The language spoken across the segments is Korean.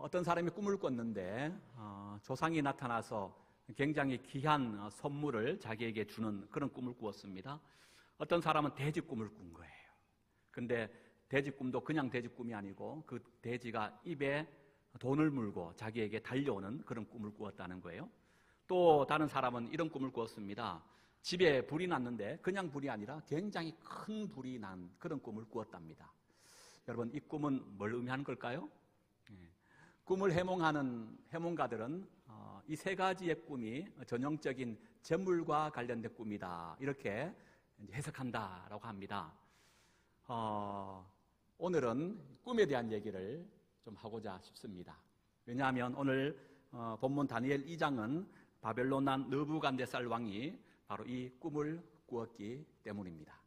어떤 사람이 꿈을 꿨는데 조상이 나타나서 굉장히 귀한 선물을 자기에게 주는 그런 꿈을 꾸었습니다. 어떤 사람은 돼지 꿈을 꾼 거예요. 근데 돼지 꿈도 그냥 돼지 꿈이 아니고 그 돼지가 입에 돈을 물고 자기에게 달려오는 그런 꿈을 꾸었다는 거예요. 또 다른 사람은 이런 꿈을 꾸었습니다. 집에 불이 났는데 그냥 불이 아니라 굉장히 큰 불이 난 그런 꿈을 꾸었답니다. 여러분, 이 꿈은 뭘 의미하는 걸까요? 꿈을 해몽하는 해몽가들은 이 세 가지의 꿈이 전형적인 재물과 관련된 꿈이다, 이렇게 해석한다라고 합니다. 오늘은 꿈에 대한 얘기를 좀 하고자 싶습니다. 왜냐하면 오늘 본문 다니엘 2장은 바벨론한 느부갓네살 왕이 바로 이 꿈을 꾸었기 때문입니다.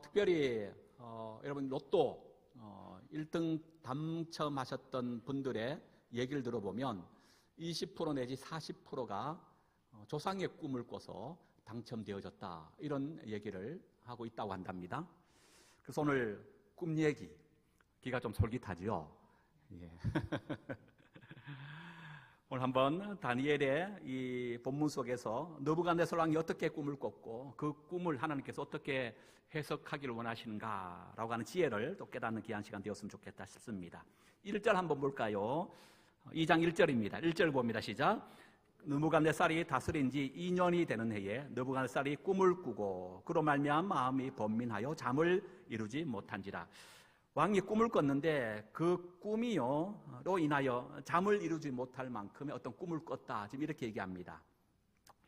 특별히 여러분 로또 1등 당첨하셨던 분들의 얘기를 들어보면 20% 내지 40%가 조상의 꿈을 꿔서 당첨되어졌다, 이런 얘기를 하고 있다고 한답니다. 그래서 오늘 꿈 얘기, 귀가 좀 솔깃하지요? 예. 오늘 한번 다니엘의 이 본문 속에서 느부갓네살 왕이 어떻게 꿈을 꿨고 그 꿈을 하나님께서 어떻게 해석하기를 원하시는가라고 하는 지혜를 또 깨닫는 귀한 시간 되었으면 좋겠다 싶습니다. 1절 한번 볼까요? 2장 1절입니다. 1절 봅니다. 시작. 느부갓네살이 다스린 지 2년이 되는 해에 느부갓네살이 꿈을 꾸고 그로 말미암아 마음이 번민하여 잠을 이루지 못한지라. 왕이 꿈을 꿨는데 그 꿈이로 인하여 잠을 이루지 못할 만큼의 어떤 꿈을 꿨다, 지금 이렇게 얘기합니다.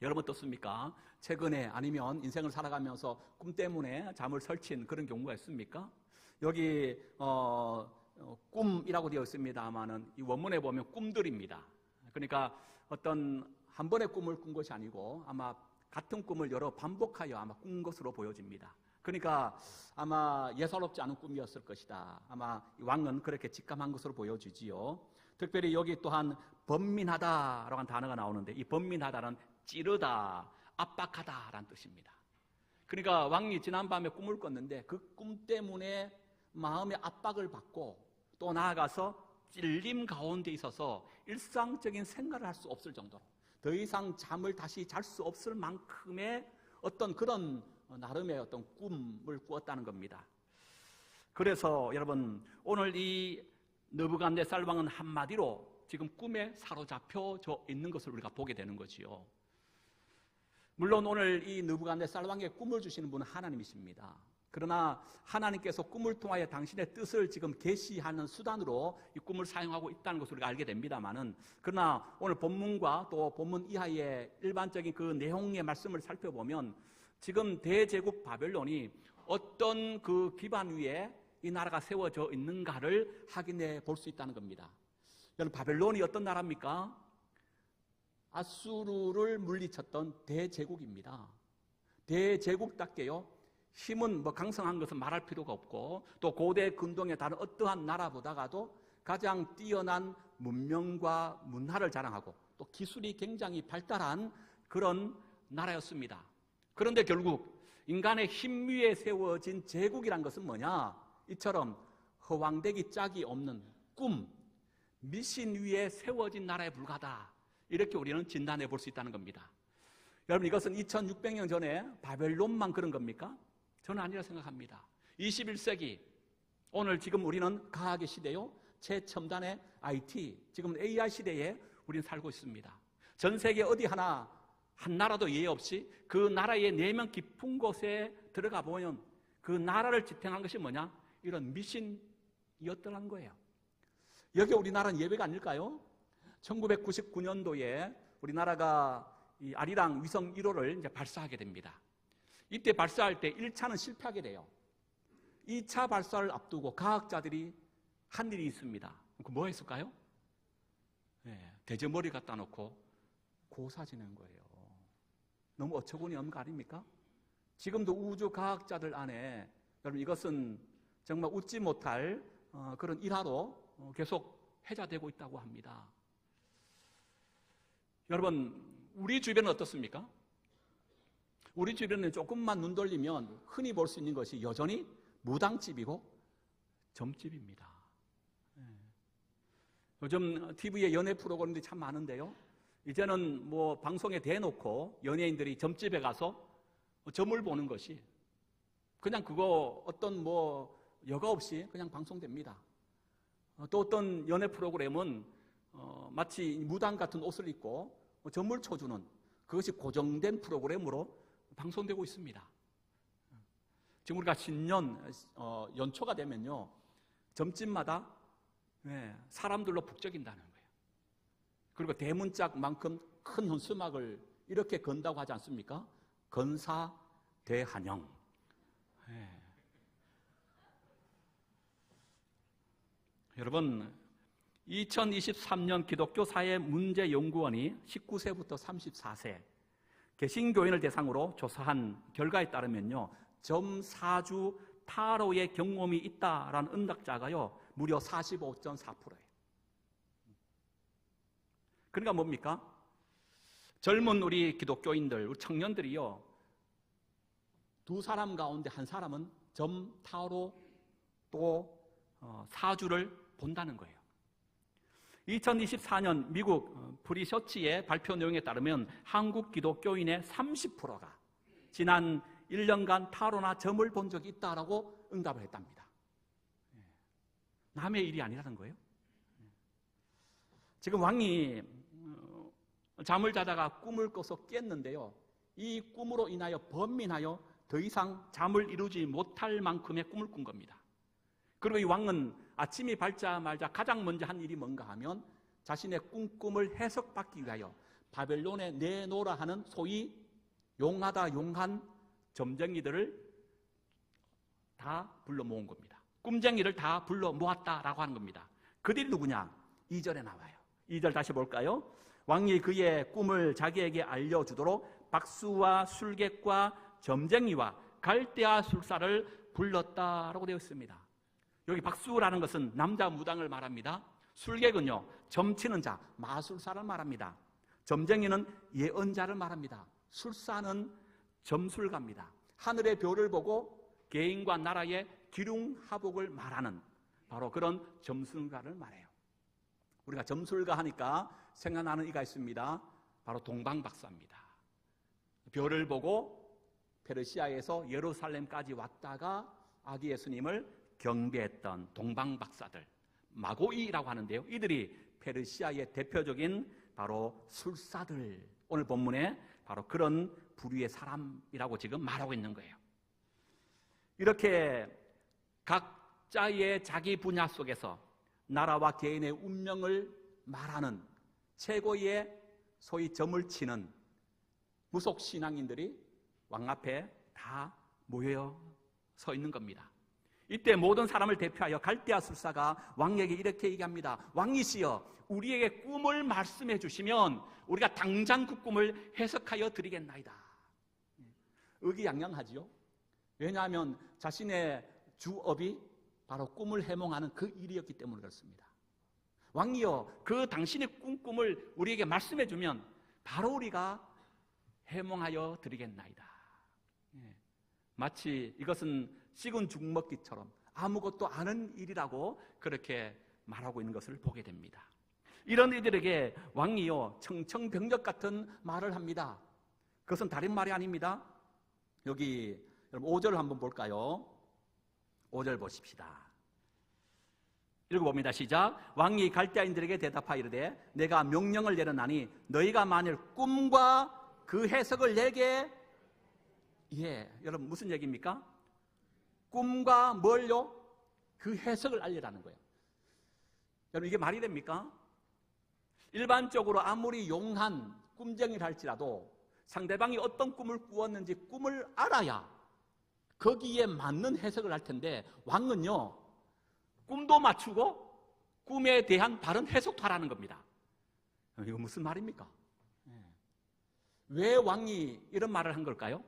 여러분 어떻습니까? 최근에 아니면 인생을 살아가면서 꿈 때문에 잠을 설친 그런 경우가 있습니까? 여기 꿈이라고 되어 있습니다만은 이 원문에 보면 꿈들입니다. 그러니까 어떤 한 번의 꿈을 꾼 것이 아니고 아마 같은 꿈을 여러 반복하여 아마 꾼 것으로 보여집니다. 그러니까 아마 예사롭지 않은 꿈이었을 것이다. 아마 왕은 그렇게 직감한 것으로 보여지지요. 특별히 여기 또한 번민하다라고 하는 단어가 나오는데 이 번민하다는 찌르다, 압박하다라는 뜻입니다. 그러니까 왕이 지난밤에 꿈을 꿨는데 그 꿈 때문에 마음의 압박을 받고 또 나아가서 찔림 가운데 있어서 일상적인 생활을 할 수 없을 정도로 더 이상 잠을 다시 잘 수 없을 만큼의 어떤 그런 나름의 어떤 꿈을 꾸었다는 겁니다. 그래서 여러분 오늘 이 느부갓네살 왕은 한마디로 지금 꿈에 사로잡혀져 있는 것을 우리가 보게 되는 거지요. 물론 오늘 이 느부갓네살 왕의 꿈을 주시는 분은 하나님이십니다. 그러나 하나님께서 꿈을 통하여 당신의 뜻을 지금 계시하는 수단으로 이 꿈을 사용하고 있다는 것을 우리가 알게 됩니다만은, 그러나 오늘 본문과 또 본문 이하의 일반적인 그 내용의 말씀을 살펴보면 지금 대제국 바벨론이 어떤 그 기반 위에 이 나라가 세워져 있는가를 확인해 볼 수 있다는 겁니다. 여러분, 바벨론이 어떤 나라입니까? 아수르를 물리쳤던 대제국입니다. 대제국답게요, 힘은 강성한 것은 말할 필요가 없고 또 고대 근동의 다른 어떠한 나라보다가도 가장 뛰어난 문명과 문화를 자랑하고 또 기술이 굉장히 발달한 그런 나라였습니다. 그런데 결국 인간의 힘 위에 세워진 제국이란 것은 뭐냐? 이처럼 허황되기 짝이 없는 꿈, 미신 위에 세워진 나라에 불과하다, 이렇게 우리는 진단해 볼 수 있다는 겁니다. 여러분, 이것은 2600년 전에 바벨론만 그런 겁니까? 저는 아니라 생각합니다. 21세기 오늘 지금 우리는 과학의 시대요, 최첨단의 IT, 지금 AI 시대에 우리는 살고 있습니다. 전 세계 어디 하나 한 나라도 예외 없이 그 나라의 내면 깊은 곳에 들어가 보면 그 나라를 지탱한 것이 뭐냐? 이런 미신이었더라는 거예요. 여기 우리나라는 예외가 아닐까요? 1999년도에 우리나라가 이 아리랑 위성 1호를 이제 발사하게 됩니다. 이때 발사할 때 1차는 실패하게 돼요. 2차 발사를 앞두고 과학자들이 한 일이 있습니다. 뭐 했을까요? 돼지머리 갖다 놓고 고사 지낸 거예요. 너무 어처구니 없는 거 아닙니까? 지금도 우주 과학자들 안에 여러분 이것은 정말 웃지 못할 그런 일화로 계속 회자되고 있다고 합니다. 여러분, 우리 주변은 어떻습니까? 우리 주변은 조금만 눈 돌리면 흔히 볼 수 있는 것이 여전히 무당집이고 점집입니다. 요즘 TV에 연애 프로그램들이 참 많은데요. 이제는 뭐 방송에 대놓고 연예인들이 점집에 가서 점을 보는 것이 그냥 그거 어떤 뭐 여과 없이 그냥 방송됩니다. 또 어떤 연애 프로그램은 마치 무당 같은 옷을 입고 점을 쳐주는 그것이 고정된 프로그램으로 방송되고 있습니다. 지금 우리가 신년 연초가 되면요, 점집마다 사람들로 북적인다는 거예요. 그리고 대문짝만큼 큰 현수막을 이렇게 건다고 하지 않습니까? 건사 대한영. 여러분, 2023년 기독교 사회 문제 연구원이 19세부터 34세 개신교인을 대상으로 조사한 결과에 따르면요, 점 사주 타로의 경험이 있다라는 응답자가요 무려 45.4%예요. 그러니까 뭡니까? 젊은 우리 기독교인들, 우리 청년들이요, 두 사람 가운데 한 사람은 점, 타로, 또 사주를 본다는 거예요. 2024년 미국 프리셔치의 발표 내용에 따르면 한국 기독교인의 30%가 지난 1년간 타로나 점을 본 적이 있다라고 응답을 했답니다. 남의 일이 아니라는 거예요. 지금 왕이 잠을 자다가 꿈을 꿔서 깼는데요, 이 꿈으로 인하여 번민하여 더 이상 잠을 이루지 못할 만큼의 꿈을 꾼 겁니다. 그리고 이 왕은 아침이 밝자마자 가장 먼저 한 일이 뭔가 하면 자신의 꿈을 해석받기 위하여 바벨론에 내놓으라 하는 소위 용하다 용한 점쟁이들을 다 불러 모은 겁니다. 꿈쟁이를 다 불러 모았다라고 하는 겁니다. 그들이 누구냐? 2절에 나와요. 2절 다시 볼까요? 왕이 그의 꿈을 자기에게 알려주도록 박수와 술객과 점쟁이와 갈대아 술사를 불렀다라고 되어 있습니다. 여기 박수라는 것은 남자 무당을 말합니다. 술객은요, 점치는 자, 마술사를 말합니다. 점쟁이는 예언자를 말합니다. 술사는 점술가입니다. 하늘의 별을 보고 개인과 나라의 기륭하복을 말하는 바로 그런 점술가를 말해요. 우리가 점술가 하니까 생각나는 이가 있습니다. 바로 동방박사입니다. 별을 보고 페르시아에서 예루살렘까지 왔다가 아기 예수님을 경배했던 동방박사들, 마고이라고 하는데요, 이들이 페르시아의 대표적인 바로 술사들, 오늘 본문에 바로 그런 부류의 사람이라고 지금 말하고 있는 거예요. 이렇게 각자의 자기 분야 속에서 나라와 개인의 운명을 말하는 최고의 소위 점을 치는 무속 신앙인들이 왕 앞에 다 모여 서 있는 겁니다. 이때 모든 사람을 대표하여 갈대아 술사가 왕에게 이렇게 얘기합니다. 왕이시여, 우리에게 꿈을 말씀해 주시면 우리가 당장 그 꿈을 해석하여 드리겠나이다. 의기양양하지요. 왜냐하면 자신의 주업이 바로 꿈을 해몽하는 그 일이었기 때문에 그렇습니다. 왕이여, 그 당신의 꿈을 우리에게 말씀해 주면 바로 우리가 해몽하여 드리겠나이다. 마치 이것은 식은 죽 먹기처럼 아무것도 아는 일이라고 그렇게 말하고 있는 것을 보게 됩니다. 이런 이들에게 왕이요, 청청병력 같은 말을 합니다. 그것은 다른 말이 아닙니다. 여기 여러분 5절 한번 볼까요? 5절 보십시다. 읽어봅니다. 시작. 왕이 갈대아인들에게 대답하여 이르되 내가 명령을 내렸나니 너희가 만일 꿈과 그 해석을 내게, 여러분 무슨 얘기입니까? 꿈과 뭘요? 그 해석을 알려라는 거예요. 여러분 이게 말이 됩니까? 일반적으로 아무리 용한 꿈쟁이를 할지라도 상대방이 어떤 꿈을 꾸었는지 꿈을 알아야 거기에 맞는 해석을 할 텐데, 왕은요 꿈도 맞추고 꿈에 대한 바른 해석도 하라는 겁니다. 이거 무슨 말입니까? 왜 왕이 이런 말을 한 걸까요?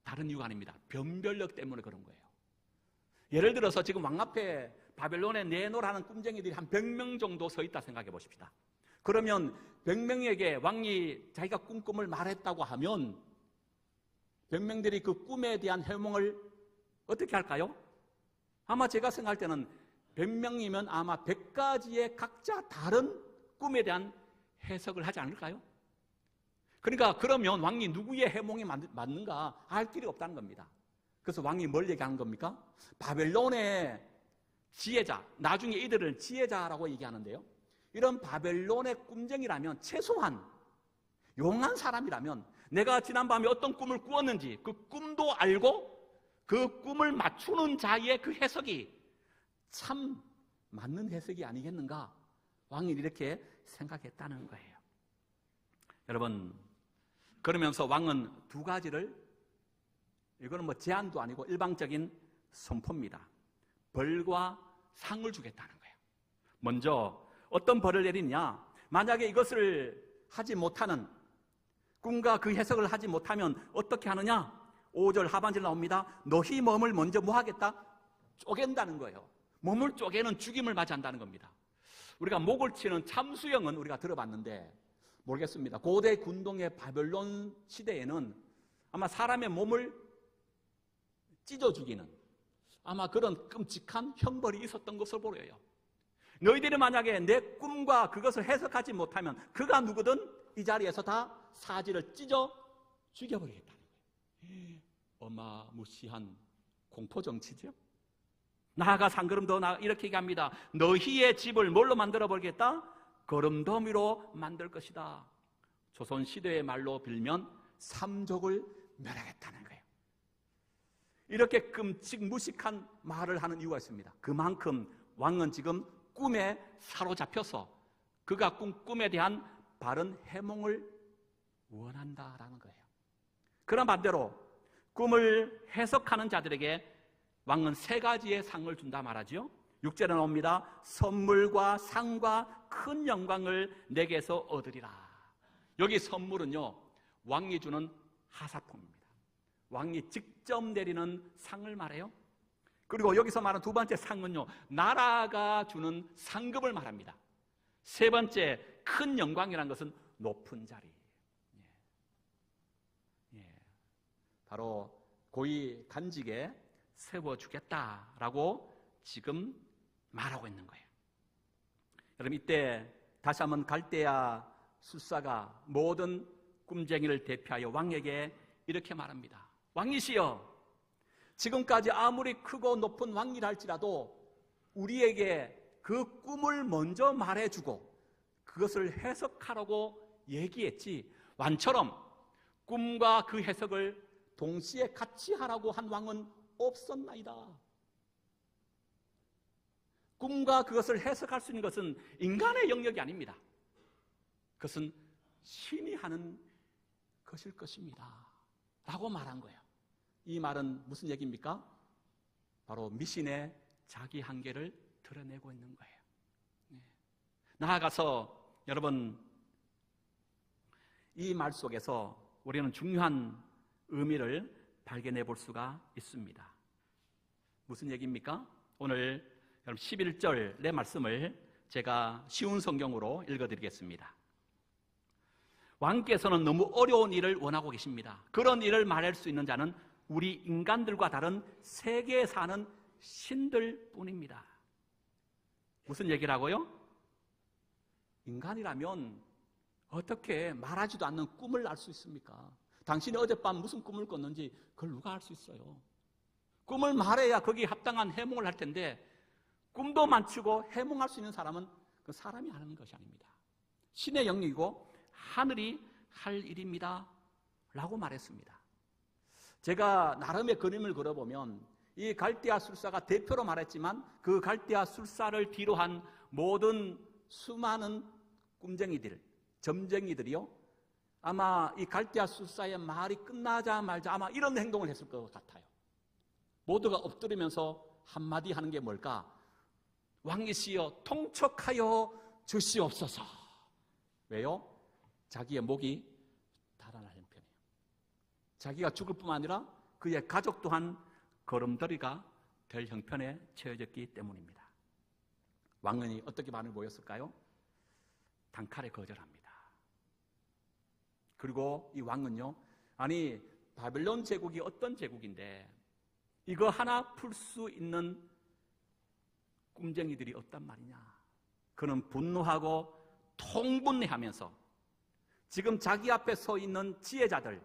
다른 이유가 아닙니다. 변별력 때문에 그런 거예요. 예를 들어서 지금 왕 앞에 바벨론에 내놓으라는 꿈쟁이들이 한 100명 정도 서 있다 생각해 보십시다. 그러면 100명에게 왕이 자기가 꿈을 말했다고 하면 100명들이 그 꿈에 대한 해몽을 어떻게 할까요? 아마 제가 생각할 때는 100명이면 아마 100가지의 각자 다른 꿈에 대한 해석을 하지 않을까요? 그러니까 그러면 왕이 누구의 해몽이 맞는가 알 길이 없다는 겁니다. 그래서 왕이 뭘 얘기하는 겁니까? 바벨론의 지혜자, 나중에 이들을 지혜자라고 얘기하는데요, 이런 바벨론의 꿈쟁이라면, 최소한 용한 사람이라면 내가 지난밤에 어떤 꿈을 꾸었는지 그 꿈도 알고 그 꿈을 맞추는 자의 그 해석이 참 맞는 해석이 아니겠는가, 왕이 이렇게 생각했다는 거예요. 여러분, 그러면서 왕은 두 가지를, 이거는 뭐 제안도 아니고 일방적인 선포입니다. 벌과 상을 주겠다는 거예요. 먼저 어떤 벌을 내리냐, 만약에 이것을 하지 못하는, 꿈과 그 해석을 하지 못하면 어떻게 하느냐, 5절 하반절 나옵니다. 너희 몸을 먼저 뭐 하겠다? 쪼갠다는 거예요. 몸을 쪼개는 죽임을 맞이한다는 겁니다. 우리가 목을 치는 참수형은 우리가 들어봤는데 모르겠습니다. 고대 군동의 바벨론 시대에는 아마 사람의 몸을 찢어 죽이는 아마 그런 끔찍한 형벌이 있었던 것으로 보여요. 너희들이 만약에 내 꿈과 그것을 해석하지 못하면 그가 누구든 이 자리에서 다 사지를 찢어 죽여버리겠다는 거예요. 어마무시한 공포정치죠. 나아가 한 걸음 더 이렇게 얘기합니다. 너희의 집을 뭘로 만들어 버리겠다? 거름더미로 만들 것이다. 조선시대의 말로 빌면 삼족을 멸하겠다는 거예요. 이렇게 끔찍무식한 말을 하는 이유가 있습니다. 그만큼 왕은 지금 꿈에 사로잡혀서 그가 꿈에 대한 바른 해몽을 원한다라는 거예요. 그런 반대로 꿈을 해석하는 자들에게 왕은 세 가지의 상을 준다 말하죠. 6절에 나옵니다. 선물과 상과 큰 영광을 내게서 얻으리라. 여기 선물은요, 왕이 주는 하사품입니다. 왕이 직접 내리는 상을 말해요. 그리고 여기서 말하는 두 번째 상은요, 나라가 주는 상급을 말합니다. 세 번째 큰 영광이라는 것은 높은 자리. 바로 고위 간직에 세워주겠다라고 지금 말하고 있는 거예요. 여러분, 이때 다시 한번 갈대아 술사가 모든 꿈쟁이를 대표하여 왕에게 이렇게 말합니다. 왕이시여, 지금까지 아무리 크고 높은 왕이라 할지라도 우리에게 그 꿈을 먼저 말해주고 그것을 해석하라고 얘기했지, 왕처럼 꿈과 그 해석을 동시에 같이 하라고 한 왕은 없었나이다. 꿈과 그것을 해석할 수 있는 것은 인간의 영역이 아닙니다. 그것은 신이 하는 것일 것입니다 라고 말한 거예요. 이 말은 무슨 얘기입니까? 바로 미신의 자기 한계를 드러내고 있는 거예요. 나아가서 여러분, 이 말 속에서 우리는 중요한 의미를 발견해 볼 수가 있습니다. 무슨 얘기입니까? 오늘 여러분 11절 내 말씀을 제가 쉬운 성경으로 읽어드리겠습니다. 왕께서는 너무 어려운 일을 원하고 계십니다. 그런 일을 말할 수 있는 자는 우리 인간들과 다른 세계에 사는 신들 뿐입니다. 무슨 얘기라고요? 인간이라면 어떻게 말하지도 않는 꿈을 알 수 있습니까? 당신이 어젯밤 무슨 꿈을 꿨는지 그걸 누가 알 수 있어요? 꿈을 말해야 거기에 합당한 해몽을 할 텐데, 꿈도 맞추고 해몽할 수 있는 사람은 그 사람이 하는 것이 아닙니다. 신의 영역이고 하늘이 할 일입니다 라고 말했습니다. 제가 나름의 그림을 그려보면 이 갈대아 술사가 대표로 말했지만 그 갈대아 술사를 뒤로 한 모든 수많은 꿈쟁이들, 점쟁이들이요, 아마 이 갈대아 술사의 말이 끝나자마자 아마 이런 행동을 했을 것 같아요. 모두가 엎드리면서 한마디 하는 게 뭘까? 왕이시여 통촉하여 주시옵소서. 왜요? 자기의 목이 달아나는 편이에요. 자기가 죽을 뿐만 아니라 그의 가족 또한 걸음더리가 될 형편에 처해졌기 때문입니다. 왕은 어떻게 반응을 보였을까요? 단칼에 거절합니다. 그리고 이 왕은요, 아니 바벨론 제국이 어떤 제국인데 이거 하나 풀 수 있는 꿈쟁이들이 없단 말이냐. 그는 분노하고 통분해하면서 지금 자기 앞에 서 있는 지혜자들,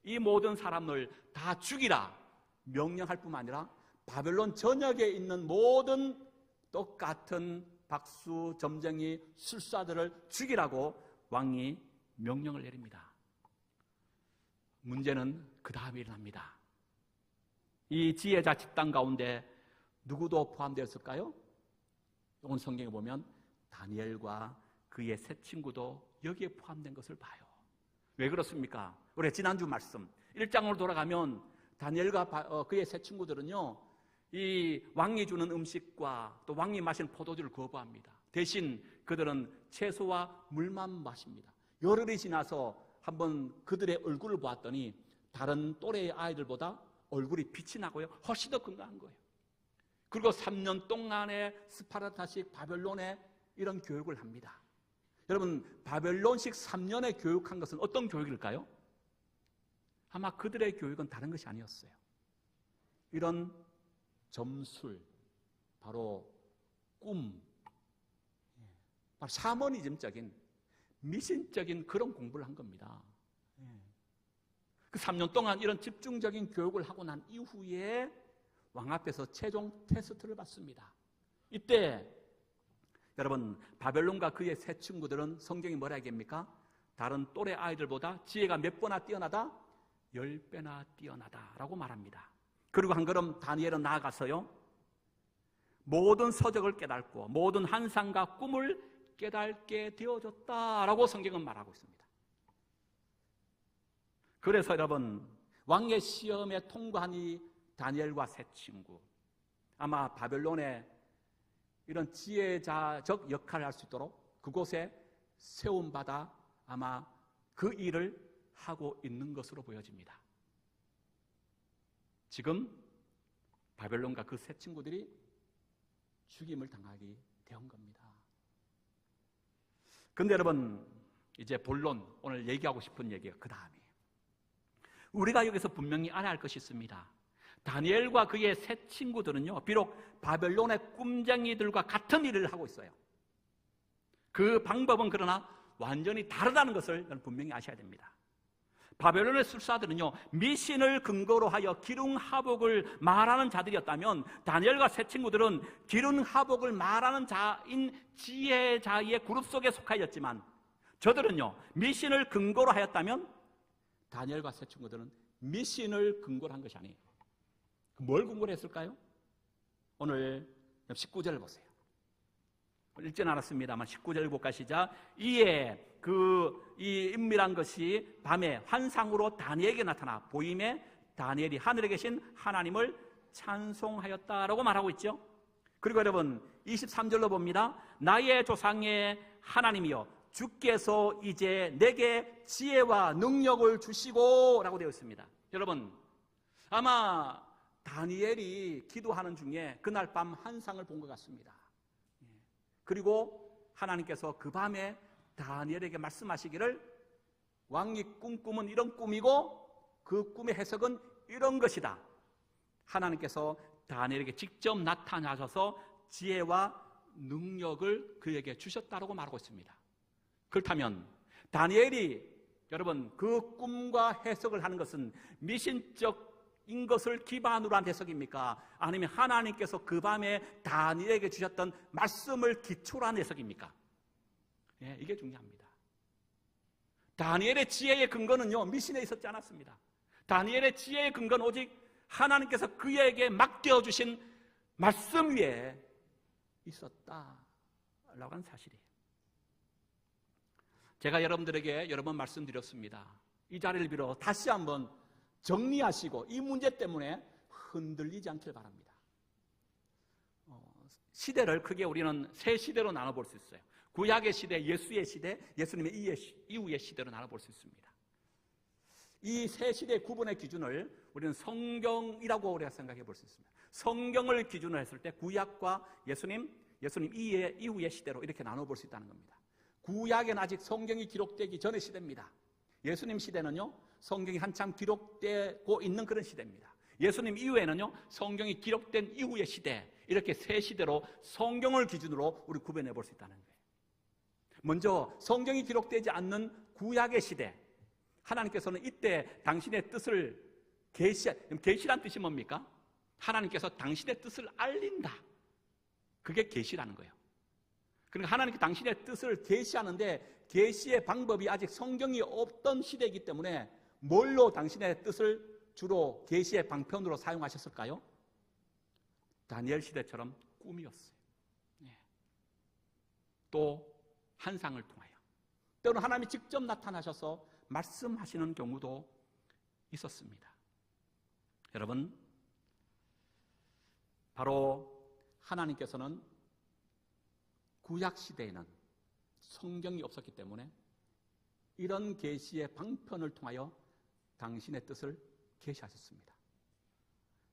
이 모든 사람을 다 죽이라 명령할 뿐만 아니라 바벨론 전역에 있는 모든 똑같은 박수, 점쟁이, 술사들을 죽이라고 왕이 명령을 내립니다. 문제는 그 다음에 일어납니다. 이 지혜자 집단 가운데 누구도 포함되었을까요? 오늘 성경에 보면 다니엘과 그의 세 친구도 여기에 포함된 것을 봐요. 왜 그렇습니까? 우리 지난주 말씀 1장으로 돌아가면 다니엘과 그의 세 친구들은요, 이 왕이 주는 음식과 또 왕이 마신 포도주를 거부합니다. 대신 그들은 채소와 물만 마십니다. 열흘이 지나서 한번 그들의 얼굴을 보았더니 다른 또래의 아이들보다 얼굴이 빛이 나고요, 훨씬 더 건강한 거예요. 그리고 3년 동안의 스파르타식 바벨론의 이런 교육을 합니다. 여러분, 바벨론식 3년의 교육한 것은 어떤 교육일까요? 아마 그들의 교육은 다른 것이 아니었어요. 이런 점술, 바로 꿈, 바로 샤머니즘적인 미신적인 그런 공부를 한 겁니다. 그 3년 동안 이런 집중적인 교육을 하고 난 이후에 왕 앞에서 최종 테스트를 받습니다. 이때 여러분, 바벨론과 그의 세 친구들은 성경이 뭐라 얘기합니까? 다른 또래 아이들보다 지혜가 몇 배나 뛰어나다? 10배나 뛰어나다라고 말합니다. 그리고 한 걸음 다니엘은 나아가서요, 모든 서적을 깨닫고 모든 환상과 꿈을 깨닫게 되어졌다라고 성경은 말하고 있습니다. 그래서 여러분, 왕의 시험에 통과한 이 다니엘과 세 친구, 아마 바벨론의 이런 지혜자적 역할을 할 수 있도록 그곳에 세움받아 아마 그 일을 하고 있는 것으로 보여집니다. 지금 바벨론과 그 세 친구들이 죽임을 당하게 된 겁니다. 그런데 여러분, 이제 본론, 오늘 얘기하고 싶은 얘기가 그 다음이에요. 우리가 여기서 분명히 알아야 할 것이 있습니다. 다니엘과 그의 세 친구들은요, 비록 바벨론의 꿈쟁이들과 같은 일을 하고 있어요. 그 방법은 그러나 완전히 다르다는 것을 분명히 아셔야 됩니다. 바벨론의 술사들은요, 미신을 근거로 하여 기능하복을 말하는 자들이었다면 다니엘과 세 친구들은 기능하복을 말하는 자인 지혜자의 그룹 속에 속하였지만, 저들은요, 미신을 근거로 하였다면 다니엘과 세 친구들은 미신을 근거로 한 것이 아니에요. 뭘 근거로 했을까요? 오늘 19절을 보세요. 읽지는 않았습니다만 19절 볼까 시작. 이에 이 은밀한 것이 밤에 환상으로 다니엘에게 나타나 보임에 다니엘이 하늘에 계신 하나님을 찬송하였다라고 말하고 있죠. 그리고 여러분 23절로 봅니다. 나의 조상의 하나님이여 주께서 이제 내게 지혜와 능력을 주시고 라고 되어 있습니다. 여러분, 아마 다니엘이 기도하는 중에 그날 밤 환상을 본 것 같습니다. 그리고 하나님께서 그 밤에 다니엘에게 말씀하시기를 왕이 꿈꾸면 이런 꿈이고 그 꿈의 해석은 이런 것이다. 하나님께서 다니엘에게 직접 나타나셔서 지혜와 능력을 그에게 주셨다고 말하고 있습니다. 그렇다면 다니엘이 여러분 그 꿈과 해석을 하는 것은 미신적인 것을 기반으로 한 해석입니까? 아니면 하나님께서 그 밤에 다니엘에게 주셨던 말씀을 기초로 한 해석입니까? 예, 이게 중요합니다. 다니엘의 지혜의 근거는요, 미신에 있었지 않았습니다. 다니엘의 지혜의 근거는 오직 하나님께서 그에게 맡겨주신 말씀 위에 있었다라고 하는 사실이에요. 제가 여러분들에게 여러 번 말씀드렸습니다. 이 자리를 빌어 다시 한번 정리하시고 이 문제 때문에 흔들리지 않길 바랍니다. 시대를 크게 우리는 세 시대로 나눠볼 수 있어요. 구약의 시대, 예수의 시대, 예수님의 이후의 시대로 나눠볼 수 있습니다. 이 세 시대의 구분의 기준을 우리는 성경이라고 우리가 생각해 볼 수 있습니다. 성경을 기준으로 했을 때 구약과 예수님 이후의 시대로 이렇게 나눠볼 수 있다는 겁니다. 구약에는 아직 성경이 기록되기 전의 시대입니다. 예수님 시대는요, 성경이 한참 기록되고 있는 그런 시대입니다. 예수님 이후에는요, 성경이 기록된 이후의 시대, 이렇게 세 시대로 성경을 기준으로 우리 구별해 볼 수 있다는 거예요. 먼저 성경이 기록되지 않는 구약의 시대, 하나님께서는 이때 당신의 뜻을 계시란 뜻이 뭡니까? 하나님께서 당신의 뜻을 알린다. 그게 계시라는 거예요. 그러니까 하나님께 당신의 뜻을 계시하는데 계시의 방법이 아직 성경이 없던 시대이기 때문에 뭘로 당신의 뜻을 주로 계시의 방편으로 사용하셨을까요? 다니엘 시대처럼 꿈이었어요. 또 환상을 통하여, 때로는 하나님이 직접 나타나셔서 말씀하시는 경우도 있었습니다. 여러분, 바로 하나님께서는 구약 시대에는 성경이 없었기 때문에 이런 계시의 방편을 통하여 당신의 뜻을 계시하셨습니다.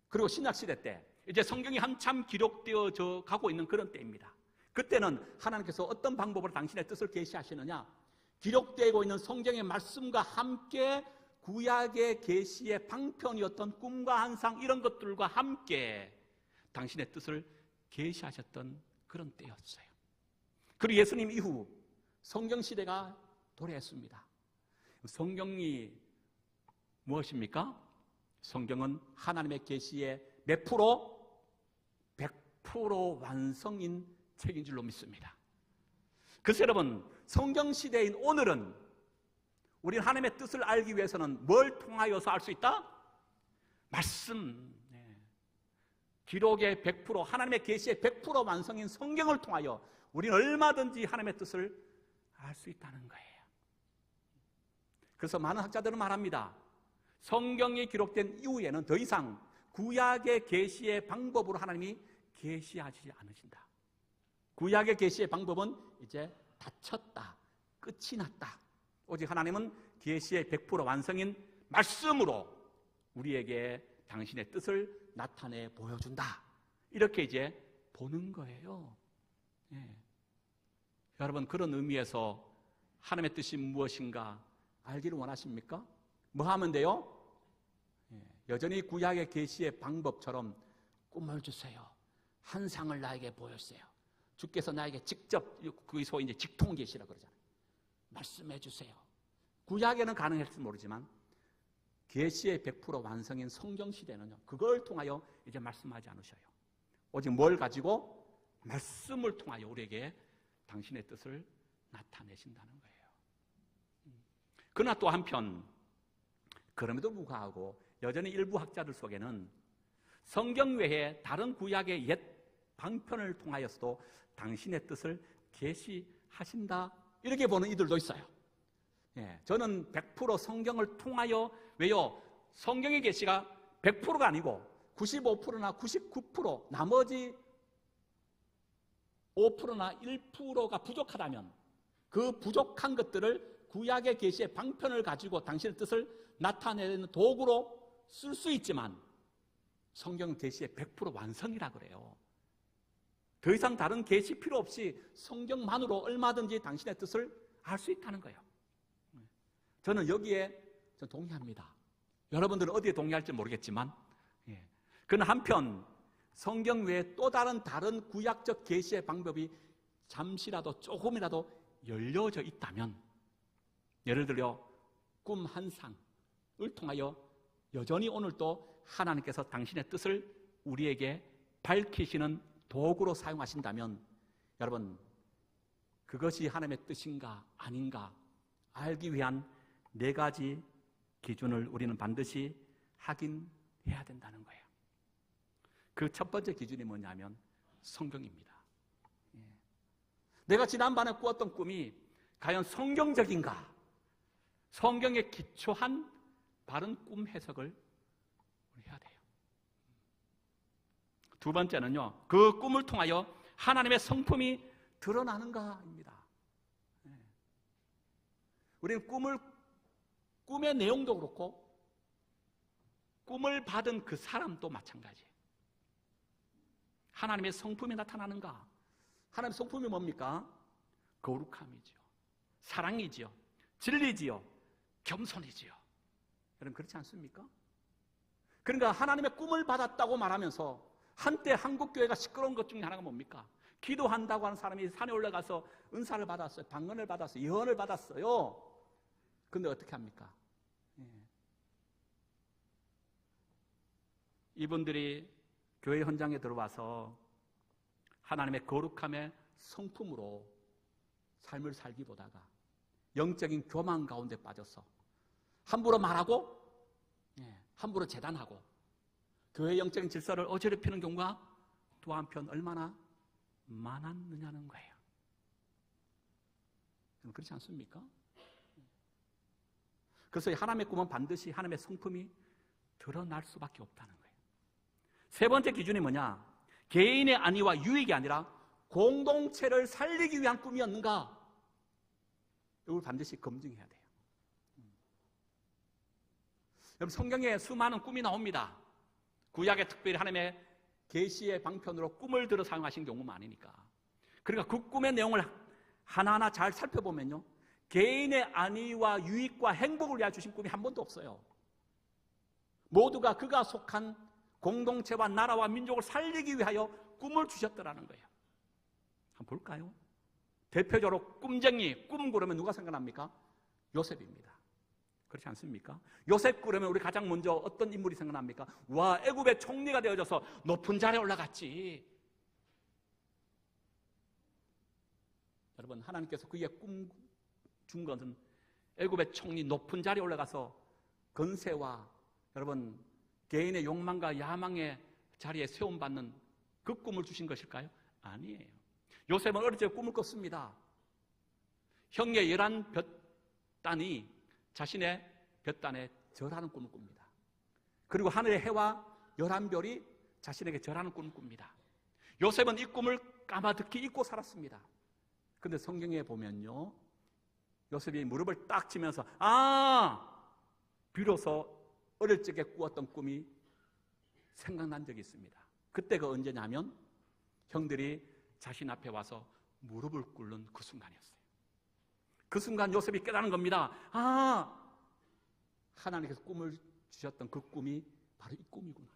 그리고 신약 시대 때 이제 성경이 한참 기록되어져 가고 있는 그런 때입니다. 그때는 하나님께서 어떤 방법으로 당신의 뜻을 계시하시느냐? 기록되고 있는 성경의 말씀과 함께 구약의 계시의 방편이었던 꿈과 환상 이런 것들과 함께 당신의 뜻을 계시하셨던 그런 때였어요. 그리고 예수님 이후 성경 시대가 도래했습니다. 성경이 무엇입니까? 성경은 하나님의 계시의 몇 프로? 100% 완성인 책인 줄로 믿습니다. 그래서 여러분, 성경 시대인 오늘은 우리는 하나님의 뜻을 알기 위해서는 뭘 통하여서 알 수 있다? 말씀, 기록의 100%, 하나님의 계시의 100% 완성인 성경을 통하여 우리는 얼마든지 하나님의 뜻을 알 수 있다는 거예요. 그래서 많은 학자들은 말합니다. 성경이 기록된 이후에는 더 이상 구약의 계시의 방법으로 하나님이 계시하지 않으신다. 구약의 계시의 방법은 이제 닫혔다, 끝이 났다. 오직 하나님은 계시의 100% 완성인 말씀으로 우리에게 당신의 뜻을 나타내 보여준다. 이렇게 이제 보는 거예요. 여러분, 그런 의미에서 하나님의 뜻이 무엇인가 알기를 원하십니까? 뭐 하면 돼요? 여전히 구약의 계시의 방법처럼 꿈을 주세요. 환상을 나에게 보여주세요. 주께서 나에게 직접, 그 소위 이제 직통 계시라고 그러잖아요. 말씀해 주세요. 구약에는 가능할지 모르지만 계시의 100% 완성인 성경 시대는요, 그걸 통하여 이제 말씀하지 않으셔요. 오직 뭘 가지고? 말씀을 통하여 우리에게 당신의 뜻을 나타내신다는 거예요. 그러나 또 한편, 그럼에도 불구하고 여전히 일부 학자들 속에는 성경 외에 다른 구약의 옛 방편을 통하여서도 당신의 뜻을 계시하신다, 이렇게 보는 이들도 있어요. 저는 100% 성경을 통하여, 왜요? 성경의 계시가 100%가 아니고 95%나 99%, 나머지 5%나 1%가 부족하다면 그 부족한 것들을 구약의 계시의 방편을 가지고 당신의 뜻을 나타내는 도구로 쓸 수 있지만 성경 계시의 100% 완성이라 그래요. 더 이상 다른 계시 필요 없이 성경만으로 얼마든지 당신의 뜻을 알 수 있다는 거예요. 저는 여기에 동의합니다. 여러분들은 어디에 동의할지 모르겠지만, 그러나 한편 성경 외에 또 다른 구약적 계시의 방법이 잠시라도 조금이라도 열려져 있다면, 예를 들어 꿈 환상을 통하여 여전히 오늘도 하나님께서 당신의 뜻을 우리에게 밝히시는 도구로 사용하신다면, 여러분, 그것이 하나님의 뜻인가 아닌가 알기 위한 4가지 기준을 우리는 반드시 확인해야 된다는 거예요. 그 첫 번째 기준이 뭐냐면 성경입니다. 내가 지난번에 꾸었던 꿈이 과연 성경적인가? 성경에 기초한 바른 꿈 해석을 해야 돼요. 두 번째는요, 그 꿈을 통하여 하나님의 성품이 드러나는가입니다. 우리는 꿈의 내용도 그렇고 꿈을 받은 그 사람도 마찬가지예요. 하나님의 성품이 나타나는가? 하나님의 성품이 뭡니까? 거룩함이지요, 사랑이지요, 진리지요, 겸손이지요. 여러분, 그렇지 않습니까? 그러니까 하나님의 꿈을 받았다고 말하면서 한때 한국교회가 시끄러운 것 중에 하나가 뭡니까? 기도한다고 하는 사람이 산에 올라가서 은사를 받았어요. 방언을 받았어요. 예언을 받았어요. 근데 어떻게 합니까? 이분들이 교회 현장에 들어와서 하나님의 거룩함의 성품으로 삶을 살기보다가 영적인 교만 가운데 빠져서 함부로 말하고 함부로 재단하고 교회 영적인 질서를 어지럽히는 경우가 또 한편 얼마나 많았느냐는 거예요. 그렇지 않습니까? 그래서 하나님의 꿈은 반드시 하나님의 성품이 드러날 수밖에 없다는 거예요. 세 번째 기준이 뭐냐? 개인의 안위와 유익이 아니라 공동체를 살리기 위한 꿈이었는가? 이걸 반드시 검증해야 돼요. 여러분, 성경에 수많은 꿈이 나옵니다. 구약에 특별히 하나님의 계시의 방편으로 꿈을 들어 사용하신 경우 많으니까. 그러니까 그 꿈의 내용을 하나하나 잘 살펴보면요, 개인의 안위와 유익과 행복을 위하여 주신 꿈이 한 번도 없어요. 모두가 그가 속한 공동체와 나라와 민족을 살리기 위하여 꿈을 주셨더라는 거예요. 한번 볼까요? 대표적으로 꿈쟁이, 꿈 그러면 누가 생각납니까? 요셉입니다. 그렇지 않습니까? 요셉 그러면 우리 가장 먼저 어떤 인물이 생각납니까? 와, 애굽의 총리가 되어져서 높은 자리에 올라갔지. 여러분, 하나님께서 그의 꿈 준 것은 애굽의 총리 높은 자리에 올라가서 건세와 여러분 개인의 욕망과 야망의 자리에 세움받는 그 꿈을 주신 것일까요? 아니에요. 요셉은 어릴 때 꿈을 꿨습니다. 형의 11볏단이 자신의 볏단에 절하는 꿈을 꿉니다. 그리고 하늘의 해와 11별이 자신에게 절하는 꿈을 꿉니다. 요셉은 이 꿈을 까마득히 잊고 살았습니다. 그런데 성경에 보면요, 요셉이 무릎을 딱 치면서 비로소 어릴 적에 꾸었던 꿈이 생각난 적이 있습니다. 그때가 언제냐면 형들이 자신 앞에 와서 무릎을 꿇는 그 순간이었어요. 그 순간 요셉이 깨달은 겁니다. 하나님께서 꿈을 주셨던 그 꿈이 바로 이 꿈이구나.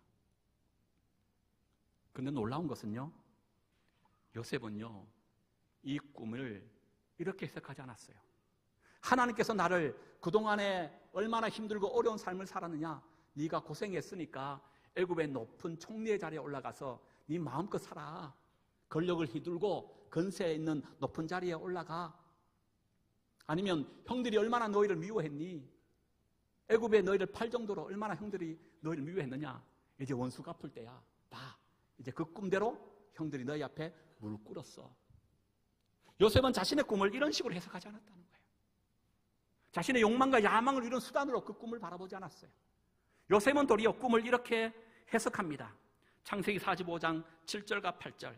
그런데 놀라운 것은요, 요셉은요 이 꿈을 이렇게 해석하지 않았어요. 하나님께서 나를 그동안에 얼마나 힘들고 어려운 삶을 살았느냐, 네가 고생했으니까 애굽의 높은 총리의 자리에 올라가서 네 마음껏 살아. 권력을 휘둘고 건세에 있는 높은 자리에 올라가. 아니면 형들이 얼마나 너희를 미워했니? 애굽에 너희를 팔 정도로 얼마나 형들이 너희를 미워했느냐. 이제 원수 갚을 때야. 봐, 이제 그 꿈대로 형들이 너희 앞에 무릎 꿇었어. 요셉은 자신의 꿈을 이런 식으로 해석하지 않았다는 거예요. 자신의 욕망과 야망을 이룬 수단으로 그 꿈을 바라보지 않았어요. 요셉은 도리어 꿈을 이렇게 해석합니다. 창세기 45장 7절과 8절.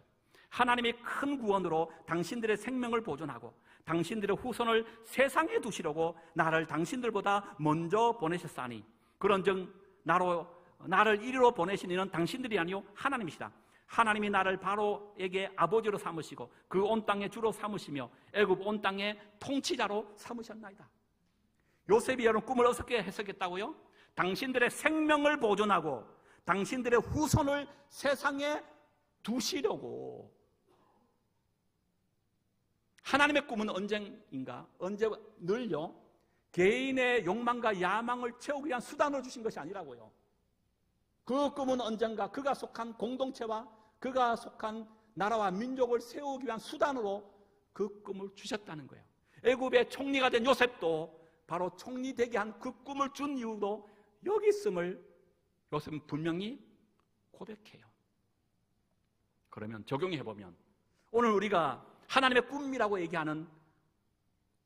하나님이 큰 구원으로 당신들의 생명을 보존하고 당신들의 후손을 세상에 두시려고 나를 당신들보다 먼저 보내셨사니 그런즉 나를 이리로 보내신 이는 당신들이 아니요 하나님이시다. 하나님이 나를 바로에게 아버지로 삼으시고 그 온 땅의 주로 삼으시며 애굽 온 땅의 통치자로 삼으셨나이다. 요셉이 여러분 꿈을 어떻게 해석했다고요? 당신들의 생명을 보존하고 당신들의 후손을 세상에 두시려고. 하나님의 꿈은 언제인가? 언제 늘요? 개인의 욕망과 야망을 채우기 위한 수단으로 주신 것이 아니라고요. 그 꿈은 언젠가 그가 속한 공동체와 그가 속한 나라와 민족을 세우기 위한 수단으로 그 꿈을 주셨다는 거예요. 애굽의 총리가 된 요셉도 바로 총리 되게 한 그 꿈을 준 이유도 여기 있음을 요셉은 분명히 고백해요. 그러면 적용해보면 오늘 우리가 하나님의 꿈이라고 얘기하는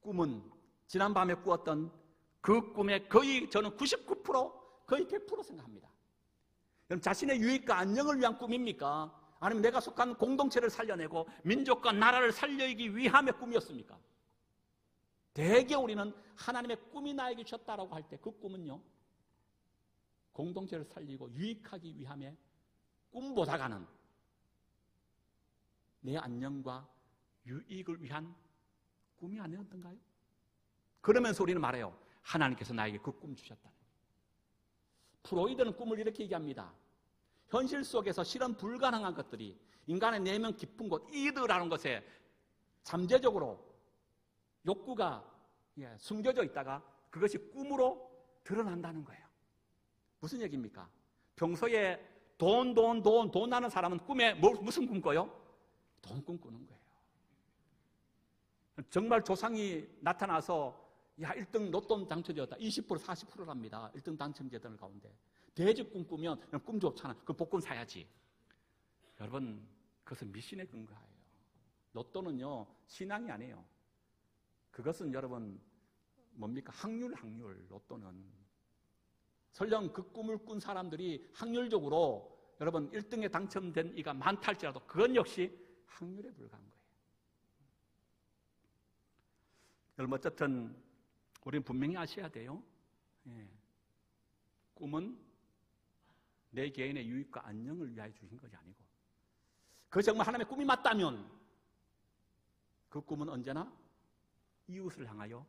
꿈은 지난밤에 꾸었던 그 꿈의 거의 저는 99% 거의 100% 생각합니다. 그럼 자신의 유익과 안녕을 위한 꿈입니까? 아니면 내가 속한 공동체를 살려내고 민족과 나라를 살리기 위함의 꿈이었습니까? 대개 우리는 하나님의 꿈이 나에게 주셨다라고 할 때 그 꿈은요 공동체를 살리고 유익하기 위함의 꿈보다가는 내 안녕과 유익을 위한 꿈이 아니었던가요? 그러면서 우리는 말해요. 하나님께서 나에게 그 꿈 주셨다. 프로이드는 꿈을 이렇게 얘기합니다. 현실 속에서 실현 불가능한 것들이 인간의 내면 깊은 곳, 이드라는 것에 잠재적으로 욕구가 숨겨져 있다가 그것이 꿈으로 드러난다는 거예요. 무슨 얘기입니까? 평소에 돈 나는 사람은 꿈에 무슨 꿈 꿔요? 돈 꿈꾸는 거예요. 정말 조상이 나타나서 1등 로또 당첨되었다. 20% 40%랍니다. 1등 당첨자들 가운데. 대접 꿈꾸면 꿈 좋잖아. 그 복권 사야지. 여러분, 그것은 미신에 근거해요. 로또는요, 신앙이 아니에요. 그것은 여러분, 뭡니까? 확률, 로또는. 설령 그 꿈을 꾼 사람들이 확률적으로 여러분 1등에 당첨된 이가 많다 할지라도 그건 역시 확률에 불과한 거예요. 여러분, 어쨌든 우리는 분명히 아셔야 돼요. 꿈은 내 개인의 유익과 안녕을 위하여 주신 것이 아니고, 그 정말 하나님의 꿈이 맞다면 그 꿈은 언제나 이웃을 향하여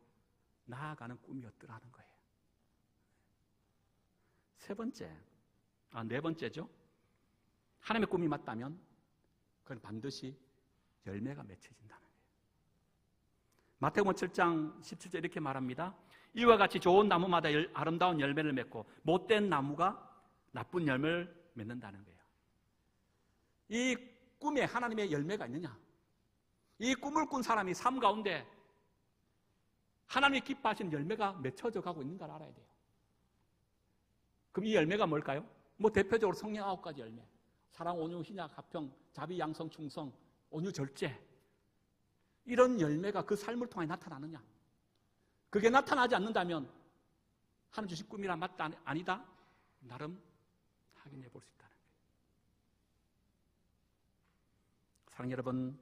나아가는 꿈이었더라는 거예요. 네 번째죠. 하나님의 꿈이 맞다면 그건 반드시 열매가 맺혀진다는 거예요. 마태복음 7장 17절 이렇게 말합니다. 이와 같이 좋은 나무마다 아름다운 열매를 맺고 못된 나무가 나쁜 열매를 맺는다는 거예요. 이 꿈에 하나님의 열매가 있느냐? 이 꿈을 꾼 사람이 삶 가운데 하나님이 기뻐하시는 열매가 맺혀져 가고 있는 걸 알아야 돼요. 그럼 이 열매가 뭘까요? 대표적으로 성령 9가지 열매. 사랑, 온유, 희락, 화평, 자비, 양성, 충성, 온유, 절제. 이런 열매가 그 삶을 통해 나타나느냐? 그게 나타나지 않는다면 하나님 주신 꿈이라 맞다 아니다? 나름 확인해 볼 수 있다는 거예요. 사랑하는 여러분,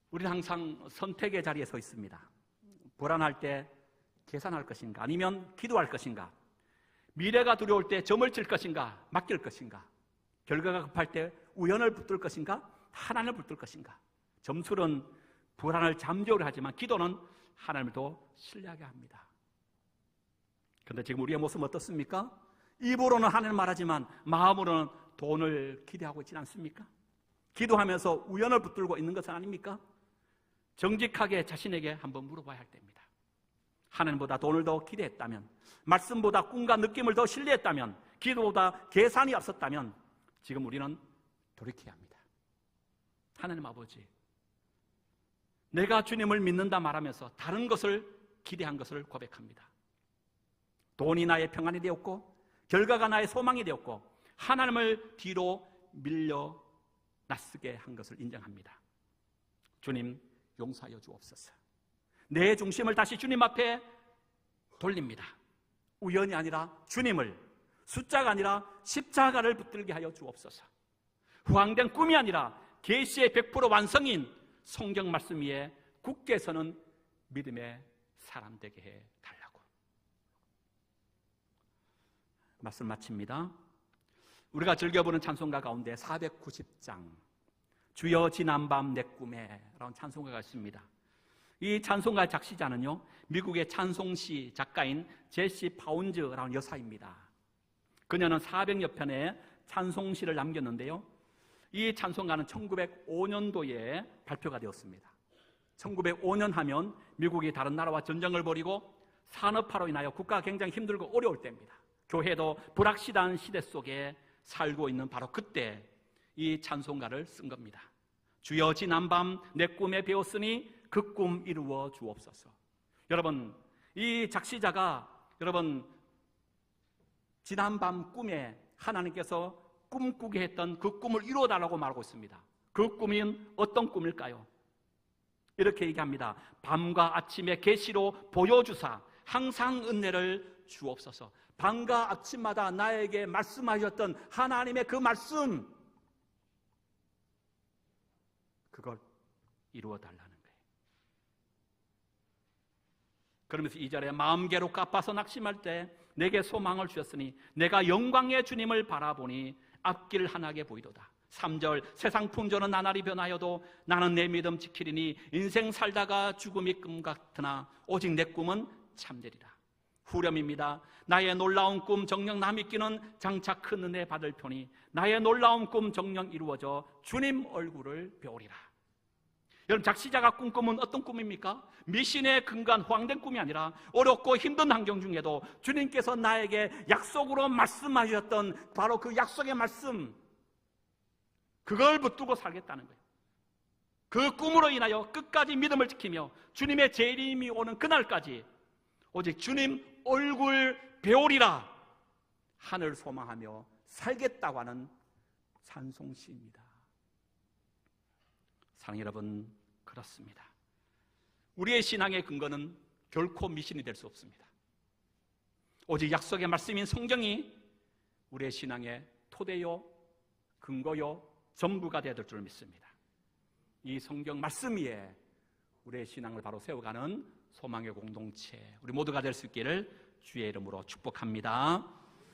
우리는 항상 선택의 자리에 서 있습니다. 불안할 때 계산할 것인가? 아니면 기도할 것인가? 미래가 두려울 때 점을 칠 것인가? 맡길 것인가? 결과가 급할 때 우연을 붙들 것인가? 하나님을 붙들 것인가? 점술은 불안을 잠재우려 하지만 기도는 하나님을 더 신뢰하게 합니다. 그런데 지금 우리의 모습은 어떻습니까? 입으로는 하나님을 말하지만 마음으로는 돈을 기대하고 있지 않습니까? 기도하면서 우연을 붙들고 있는 것은 아닙니까? 정직하게 자신에게 한번 물어봐야 할 때입니다. 하나님보다 돈을 더 기대했다면, 말씀보다 꿈과 느낌을 더 신뢰했다면, 기도보다 계산이 앞섰다면 지금 우리는 돌이켜야 합니다. 하나님 아버지, 내가 주님을 믿는다 말하면서 다른 것을 기대한 것을 고백합니다. 돈이 나의 평안이 되었고 결과가 나의 소망이 되었고 하나님을 뒤로 밀려 낯서게 한 것을 인정합니다. 주님, 용서하여 주옵소서. 내 중심을 다시 주님 앞에 돌립니다. 우연이 아니라 주님을, 숫자가 아니라 십자가를 붙들게 하여 주옵소서. 후황된 꿈이 아니라 계시의 100% 완성인 성경 말씀 위에 굳게 서는 믿음의 사람 되게 해달라고. 말씀 마칩니다. 우리가 즐겨보는 찬송가 가운데 490장 주여 지난밤 내 꿈에 라는 찬송가가 있습니다. 이 찬송가의 작시자는요, 미국의 찬송시 작가인 제시 파운즈라는 여사입니다. 그녀는 400여 편의 찬송시를 남겼는데요, 이 찬송가는 1905년도에 발표가 되었습니다. 1905년 하면 미국이 다른 나라와 전쟁을 벌이고 산업화로 인하여 국가가 굉장히 힘들고 어려울 때입니다. 교회도 불확실한 시대 속에 살고 있는 바로 그때 이 찬송가를 쓴 겁니다. 주여 지난밤 내 꿈에 배웠으니 그 꿈 이루어 주옵소서. 여러분, 이 작시자가 여러분 지난밤 꿈에 하나님께서 꿈꾸게 했던 그 꿈을 이루어달라고 말하고 있습니다. 그 꿈은 어떤 꿈일까요? 이렇게 얘기합니다. 밤과 아침에 계시로 보여주사 항상 은혜를 주옵소서. 밤과 아침마다 나에게 말씀하셨던 하나님의 그 말씀, 그걸 이루어달라는 거예요. 그러면서 2절에 마음 괴롭고 아파서 낙심할 때 내게 소망을 주셨으니 내가 영광의 주님을 바라보니 앞길 환하게 보이도다. 3절 세상 풍조는 나날이 변하여도 나는 내 믿음 지키리니 인생 살다가 죽음이 꿈 같으나 오직 내 꿈은 참되리라. 후렴입니다. 나의 놀라운 꿈 정녕 남이 끼는 장차 큰 은혜 받을 편이 나의 놀라운 꿈 정녕 이루어져 주님 얼굴을 배우리라. 여러분, 작시자가 꾼 꿈은 어떤 꿈입니까? 미신에 근거한 허황된 꿈이 아니라 어렵고 힘든 환경 중에도 주님께서 나에게 약속으로 말씀하셨던 바로 그 약속의 말씀, 그걸 붙들고 살겠다는 거예요. 그 꿈으로 인하여 끝까지 믿음을 지키며 주님의 재림이 오는 그날까지 오직 주님 얼굴 배우리라 하늘 소망하며 살겠다고 하는 찬송시입니다. 사랑하는 여러분, 그렇습니다. 우리의 신앙의 근거는 결코 미신이 될 수 없습니다. 오직 약속의 말씀인 성경이 우리의 신앙의 토대요, 근거요, 전부가 되어야 될 줄 믿습니다. 이 성경 말씀 위에 우리의 신앙을 바로 세워가는 소망의 공동체, 우리 모두가 될 수 있기를 주의 이름으로 축복합니다.